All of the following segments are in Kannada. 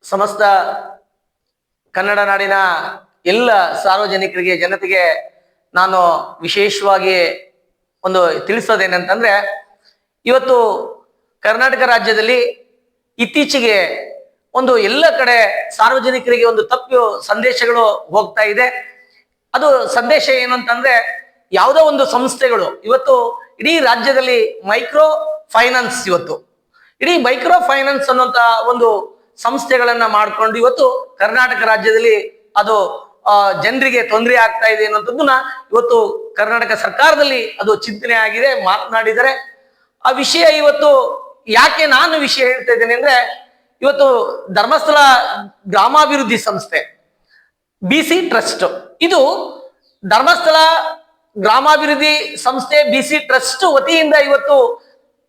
ಸಮಸ್ತ ಕನ್ನಡ ನಾಡಿನ ಎಲ್ಲ ಸಾರ್ವಜನಿಕರಿಗೆ ಜನತೆಗೆ ನಾನು ವಿಶೇಷವಾಗಿ ಒಂದು ತಿಳಿಸೋದೇನಂತಂದ್ರೆ, ಇವತ್ತು ಕರ್ನಾಟಕ ರಾಜ್ಯದಲ್ಲಿ ಇತ್ತೀಚೆಗೆ ಒಂದು ಎಲ್ಲ ಕಡೆ ಸಾರ್ವಜನಿಕರಿಗೆ ಒಂದು ತಪ್ಪು ಸಂದೇಶಗಳು ಹೋಗ್ತಾ ಇದೆ. ಅದು ಸಂದೇಶ ಏನು ಅಂತಂದ್ರೆ, ಯಾವುದೋ ಒಂದು ಸಂಸ್ಥೆಗಳು ಇವತ್ತು ಇಡೀ ರಾಜ್ಯದಲ್ಲಿ ಮೈಕ್ರೋ ಫೈನಾನ್ಸ್, ಇವತ್ತು ಇಡೀ ಮೈಕ್ರೋ ಫೈನಾನ್ಸ್ ಅನ್ನುವಂತ ಒಂದು ಸಂಸ್ಥೆಗಳನ್ನ ಮಾಡ್ಕೊಂಡು ಇವತ್ತು ಕರ್ನಾಟಕ ರಾಜ್ಯದಲ್ಲಿ ಅದು ಜನರಿಗೆ ತೊಂದರೆ ಆಗ್ತಾ ಇದೆ ಅನ್ನೋದನ್ನ ಇವತ್ತು ಕರ್ನಾಟಕ ಸರ್ಕಾರದಲ್ಲಿ ಅದು ಚಿಂತನೆ ಆಗಿದೆ, ಮಾತನಾಡಿದರೆ ಆ ವಿಷಯ. ಇವತ್ತು ಯಾಕೆ ನಾನು ವಿಷಯ ಹೇಳ್ತಾ ಇದ್ದೇನೆ ಅಂದ್ರೆ, ಇವತ್ತು ಧರ್ಮಸ್ಥಳ ಗ್ರಾಮಾಭಿವೃದ್ಧಿ ಸಂಸ್ಥೆ BC ಟ್ರಸ್ಟ್, ಇದು ಧರ್ಮಸ್ಥಳ ಗ್ರಾಮಾಭಿವೃದ್ಧಿ ಸಂಸ್ಥೆ BC ಟ್ರಸ್ಟ್ ವತಿಯಿಂದ ಇವತ್ತು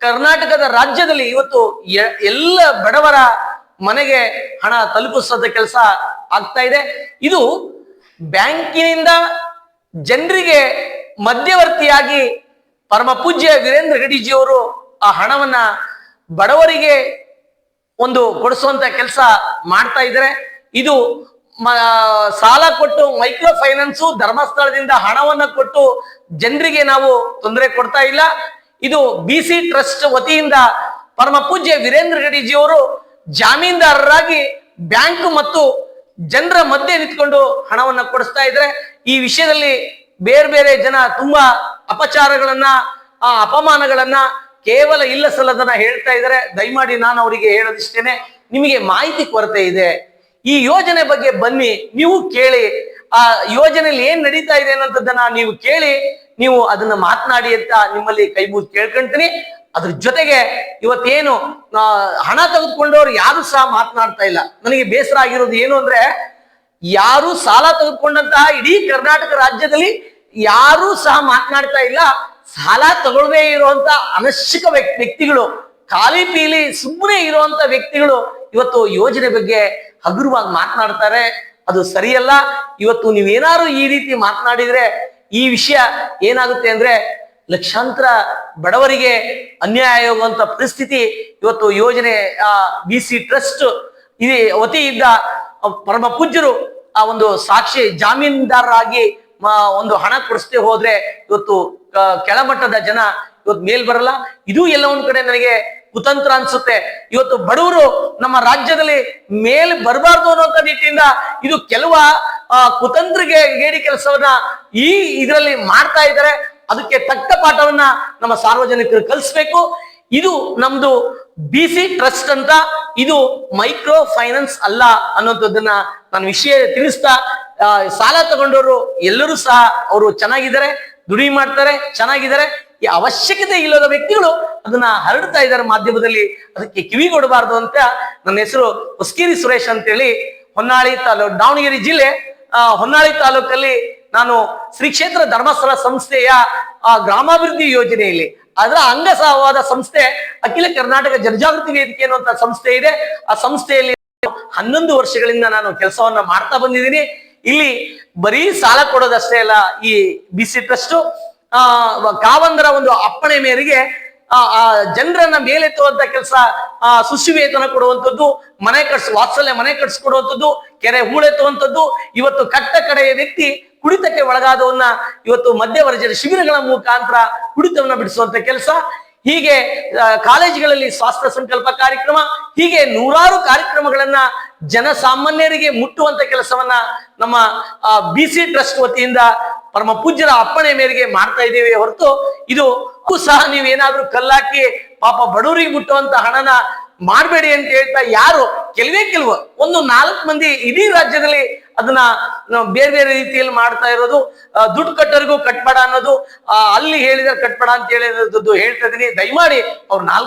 ಕರ್ನಾಟಕದ ರಾಜ್ಯದಲ್ಲಿ ಇವತ್ತು ಎಲ್ಲ ಬಡವರ ಮನೆಗೆ ಹಣ ತಲುಪಿಸೋದ ಕೆಲಸ ಆಗ್ತಾ ಇದೆ. ಇದು ಬ್ಯಾಂಕಿನಿಂದ ಜನರಿಗೆ ಮಧ್ಯವರ್ತಿಯಾಗಿ ಪರಮ ಪೂಜ್ಯ ವೀರೇಂದ್ರ ಹೆಗ್ಗಡೆಜಿಯವರು ಆ ಹಣವನ್ನ ಬಡವರಿಗೆ ಒಂದು ಕೊಡಿಸುವಂತ ಕೆಲಸ ಮಾಡ್ತಾ ಇದ್ದಾರೆ. ಇದು ಸಾಲ ಕೊಟ್ಟು ಮೈಕ್ರೋ ಫೈನಾನ್ಸು ಧರ್ಮಸ್ಥಳದಿಂದ ಹಣವನ್ನ ಕೊಟ್ಟು ಜನರಿಗೆ ನಾವು ತೊಂದರೆ ಕೊಡ್ತಾ ಇಲ್ಲ. ಇದು BC ಟ್ರಸ್ಟ್ ವತಿಯಿಂದ ಪರಮ ಪೂಜ್ಯ ವೀರೇಂದ್ರ ಹೆಗ್ಗಡೆಜಿಯವರು ಜಾಮೀನ್ದಾರರಾಗಿ ಬ್ಯಾಂಕ್ ಮತ್ತು ಜನರ ಮಧ್ಯೆ ನಿಂತ್ಕೊಂಡು ಹಣವನ್ನ ಕೊಡಿಸ್ತಾ ಇದ್ರೆ. ಈ ವಿಷಯದಲ್ಲಿ ಬೇರೆ ಬೇರೆ ಜನ ತುಂಬಾ ಅಪಚಾರಗಳನ್ನ ಅಪಮಾನಗಳನ್ನ ಕೇವಲ ಇಲ್ಲ ಸಲ್ಲದನ್ನ ಹೇಳ್ತಾ ಇದ್ದಾರೆ. ದಯಮಾಡಿ ನಾನು ಅವರಿಗೆ ಹೇಳೋದಿಷ್ಟೇನೆ, ನಿಮಗೆ ಮಾಹಿತಿ ಕೊರತೆ ಇದೆ, ಈ ಯೋಜನೆ ಬಗ್ಗೆ ಬನ್ನಿ, ನೀವು ಕೇಳಿ, ಆ ಯೋಜನೆಯಲ್ಲಿ ಏನ್ ನಡೀತಾ ಇದೆ ಅನ್ನೋದನ್ನ ನೀವು ಕೇಳಿ, ನೀವು ಅದನ್ನ ಮಾತನಾಡಿ ಅಂತ ನಿಮ್ಮಲ್ಲಿ ಕೈ ಮುಗಿದು ಕೇಳ್ಕೊಂತೀನಿ. ಅದ್ರ ಜೊತೆಗೆ ಇವತ್ತೇನು ಹಣ ತೆಗೆದುಕೊಂಡವ್ರು ಯಾರು ಸಹ ಮಾತನಾಡ್ತಾ ಇಲ್ಲ. ನನಗೆ ಬೇಸರ ಆಗಿರೋದು ಏನು ಅಂದ್ರೆ, ಯಾರು ಸಾಲ ತೆಗೆದುಕೊಂಡಂತಹ ಇಡೀ ಕರ್ನಾಟಕ ರಾಜ್ಯದಲ್ಲಿ ಯಾರು ಸಹ ಮಾತನಾಡ್ತಾ ಇಲ್ಲ. ಸಾಲ ತಗೊಳ್ಳದೇ ಇರುವಂತ ಅನಶ್ಯಕ ವ್ಯಕ್ತಿಗಳು, ಖಾಲಿ ಪೀಲಿ ಸುಮ್ಮನೆ ಇರುವಂತ ವ್ಯಕ್ತಿಗಳು ಇವತ್ತು ಯೋಜನೆ ಬಗ್ಗೆ ಹಗುರವಾಗಿ ಮಾತನಾಡ್ತಾರೆ. ಅದು ಸರಿಯಲ್ಲ. ಇವತ್ತು ನೀವೇನಾದ್ರು ಈ ರೀತಿ ಮಾತನಾಡಿದ್ರೆ ಈ ವಿಷಯ ಏನಾಗುತ್ತೆ ಅಂದ್ರೆ, ಲಕ್ಷಾಂತರ ಬಡವರಿಗೆ ಅನ್ಯಾಯ ಆಗುವಂತ ಪರಿಸ್ಥಿತಿ ಇವತ್ತು ಯೋಜನೆ BC ಟ್ರಸ್ಟ್ ಇದು ವತಿಯಿಂದ ಪರಮ ಪೂಜ್ಯರು ಆ ಒಂದು ಸಾಕ್ಷಿ ಜಾಮೀನ್ದಾರರಾಗಿ ಒಂದು ಹಣ ಕೊಡಿಸದೆ ಹೋದ್ರೆ ಇವತ್ತು ಕೆಳಮಟ್ಟದ ಜನ ಇವತ್ತು ಮೇಲ್ ಬರಲ್ಲ. ಇದು ಎಲ್ಲ ಒಂದ್ ಕಡೆ ನನಗೆ ಕುತಂತ್ರ ಅನ್ಸುತ್ತೆ. ಇವತ್ತು ಬಡವರು ನಮ್ಮ ರಾಜ್ಯದಲ್ಲಿ ಮೇಲ್ ಬರಬಾರ್ದು ಅನ್ನುವಂತ ನಿಟ್ಟಿನಿಂದ ಇದು ಕೆಲವ ಕುತಂತ್ರಿಗೆ ಗೇಡಿ ಕೆಲಸವನ್ನ ಈ ಇದರಲ್ಲಿ ಮಾಡ್ತಾ ಇದ್ದಾರೆ. ಅದಕ್ಕೆ ತಕ್ಕ ಪಾಠವನ್ನ ನಮ್ಮ ಸಾರ್ವಜನಿಕರು ಕಲಿಸ್ಬೇಕು. ಇದು ನಮ್ದು BC ಟ್ರಸ್ಟ್ ಅಂತ, ಇದು ಮೈಕ್ರೋ ಫೈನಾನ್ಸ್ ಅಲ್ಲ ಅನ್ನೋಂಥದ್ದನ್ನ ನಾನು ವಿಷಯ ತಿಳಿಸ್ತಾ, ಸಾಲ ತಗೊಂಡವರು ಎಲ್ಲರೂ ಸಹ ಅವರು ಚೆನ್ನಾಗಿದ್ದಾರೆ, ದುಡಿ ಮಾಡ್ತಾರೆ, ಚೆನ್ನಾಗಿದ್ದಾರೆ. ಈ ಅವಶ್ಯಕತೆ ಇಲ್ಲದ ವ್ಯಕ್ತಿಗಳು ಅದನ್ನ ಹರಡ್ತಾ ಇದ್ದಾರೆ ಮಾಧ್ಯಮದಲ್ಲಿ. ಅದಕ್ಕೆ ಕಿವಿ ಕೊಡಬಾರ್ದು ಅಂತ ನನ್ನ ಹೆಸರು ಹೊಸಕೇರಿ ಸುರೇಶ್ ಅಂತೇಳಿ, ಹೊನ್ನಾಳಿ ತಾಲೂಕು, ದಾವಣಗೆರೆ ಜಿಲ್ಲೆ ಹೊನ್ನಾಳಿ ತಾಲೂಕಲ್ಲಿ ನಾನು ಶ್ರೀ ಕ್ಷೇತ್ರ ಧರ್ಮಸ್ಥಳ ಸಂಸ್ಥೆಯ ಗ್ರಾಮಾಭಿವೃದ್ಧಿ ಯೋಜನೆಯಲ್ಲಿ ಅದರ ಅಂಗಸಹವಾದ ಸಂಸ್ಥೆ ಅಖಿಲ ಕರ್ನಾಟಕ ಜನಜಾಗೃತಿ ವೇದಿಕೆ ಅನ್ನುವಂತ ಸಂಸ್ಥೆ ಇದೆ. ಆ ಸಂಸ್ಥೆಯಲ್ಲಿ 11 ವರ್ಷಗಳಿಂದ ನಾನು ಕೆಲಸವನ್ನ ಮಾಡ್ತಾ ಬಂದಿದ್ದೀನಿ. ಇಲ್ಲಿ ಬರೀ ಸಾಲ ಕೊಡೋದಷ್ಟೇ ಅಲ್ಲ, ಈ BC ಟ್ರಸ್ಟ್ ಕಾವಂದರ ಒಂದು ಅಪ್ಪಣೆ ಮೇರೆಗೆ ಜನರನ್ನ ಮೇಲೆತ್ತುವಂತ ಕೆಲಸ, ಸುಶಿ ವೇತನ ಕೊಡುವಂಥದ್ದು, ಮನೆ ವಾತ್ಸಲ್ಯ ಮನೆ ಕಟ್ಸ್ಕೊಡುವಂಥದ್ದು, ಕೆರೆ ಹೂಳೆತ್ತುವಂಥದ್ದು. ಇವತ್ತು ಕಟ್ಟ ಕಡೆಯ ವ್ಯಕ್ತಿ ಕುಡಿತಕ್ಕೆ ಒಳಗಾದವನ್ನ ಇವತ್ತು ಮಧ್ಯವರ್ಜನ ಶಿಬಿರಗಳ ಮುಖಾಂತರ ಕುಡಿತವನ್ನ ಬಿಡಿಸುವಂತ ಕೆಲಸ. ಹೀಗೆ ಕಾಲೇಜುಗಳಲ್ಲಿ ಸ್ವಾಸ್ಥ್ಯ ಸಂಕಲ್ಪ ಕಾರ್ಯಕ್ರಮ, ಹೀಗೆ ನೂರಾರು ಕಾರ್ಯಕ್ರಮಗಳನ್ನ ಜನಸಾಮಾನ್ಯರಿಗೆ ಮುಟ್ಟುವಂತ ಕೆಲಸವನ್ನ ನಮ್ಮ BC ಟ್ರಸ್ಟ್ ವತಿಯಿಂದ ಪರಮ ಪೂಜ್ಯರ ಅಪ್ಪಣೆ ಮೇರೆಗೆ ಮಾಡ್ತಾ ಇದ್ದೀವಿ ಹೊರತು, ಇದು ಸಹ ನೀವೇನಾದ್ರೂ ಕಲ್ಲಾಕಿ ಪಾಪ ಬಡವರಿಗೆ ಮುಟ್ಟುವಂತ ಹಣನ ಮಾಡಬೇಡಿ ಅಂತ ಹೇಳ್ತಾ ಯಾರು ಕೆಲವು ಒಂದು 4 ಮಂದಿ ಇಡೀ ರಾಜ್ಯದಲ್ಲಿ ಅದನ್ನ ಬೇರೆ ಬೇರೆ ರೀತಿಯಲ್ಲಿ ಮಾಡ್ತಾ ಇರೋದು. ದುಡ್ಡು ಕಟ್ಟೋರಿಗೂ ಕಟ್ಬೇಡ ಅನ್ನೋದು, ಅಲ್ಲಿ ಹೇಳಿದ್ರೆ ಕಟ್ಬೇಡ ಅಂತ ಹೇಳಿರೋದು ಹೇಳ್ತಾ ಇದೀನಿ. ದಯಮಾಡಿ ಅವ್ರು 4